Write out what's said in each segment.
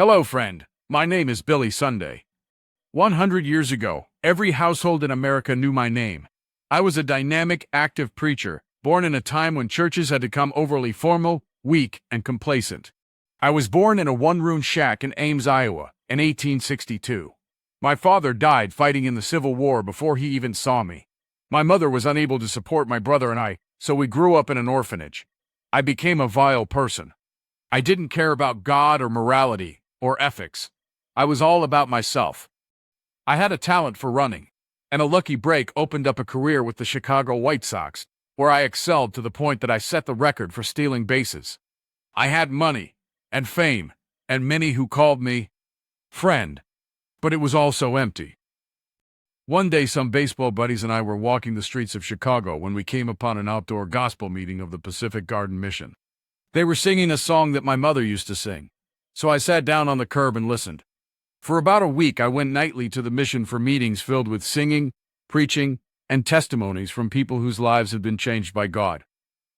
Hello, friend. My name is Billy Sunday. 100 years ago, every household in America knew my name. I was a dynamic, active preacher, born in a time when churches had become overly formal, weak, and complacent. I was born in a one-room shack in Ames, Iowa, in 1862. My father died fighting in the Civil War before he even saw me. My mother was unable to support my brother and I, so we grew up in an orphanage. I became a vile person. I didn't care about God or morality or ethics. I was all about myself. I had a talent for running, and a lucky break opened up a career with the Chicago White Sox, where I excelled to the point that I set the record for stealing bases. I had money and fame and many who called me friend, but it was all so empty. One day some baseball buddies and I were walking the streets of Chicago when we came upon an outdoor gospel meeting of the Pacific Garden Mission. They were singing a song that my mother used to sing, so I sat down on the curb and listened. For about a week I went nightly to the mission for meetings filled with singing, preaching, and testimonies from people whose lives had been changed by God.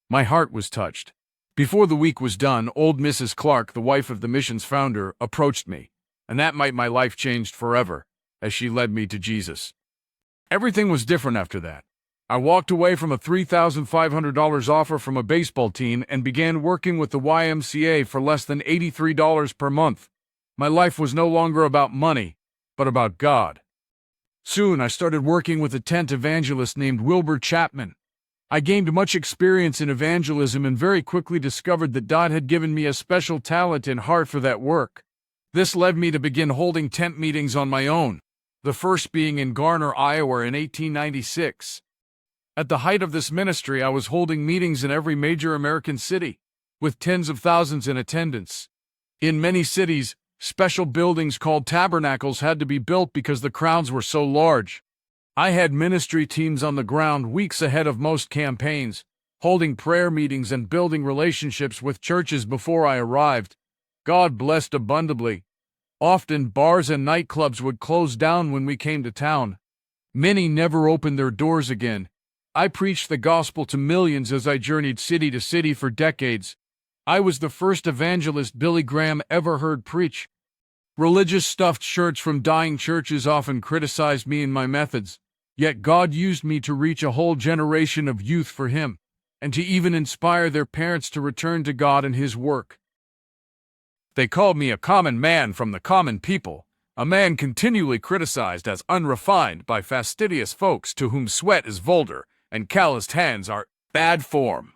My heart was touched. Before the week was done, old Mrs. Clark, the wife of the mission's founder, approached me, and that night my life changed forever as she led me to Jesus. Everything was different after that. I walked away from a $3,500 offer from a baseball team and began working with the YMCA for less than $83 per month. My life was no longer about money, but about God. Soon I started working with a tent evangelist named Wilbur Chapman. I gained much experience in evangelism and very quickly discovered that God had given me a special talent and heart for that work. This led me to begin holding tent meetings on my own, the first being in Garner, Iowa in 1896. At the height of this ministry, I was holding meetings in every major American city, with tens of thousands in attendance. In many cities, special buildings called tabernacles had to be built because the crowds were so large. I had ministry teams on the ground weeks ahead of most campaigns, holding prayer meetings and building relationships with churches before I arrived. God blessed abundantly. Often bars and nightclubs would close down when we came to town. Many never opened their doors again. I preached the gospel to millions as I journeyed city to city for decades. I was the first evangelist Billy Graham ever heard preach. Religious stuffed shirts from dying churches often criticized me and my methods, yet God used me to reach a whole generation of youth for Him, and to even inspire their parents to return to God and His work. They called me a common man from the common people, a man continually criticized as unrefined by fastidious folks to whom sweat is vulgar and calloused hands are bad form.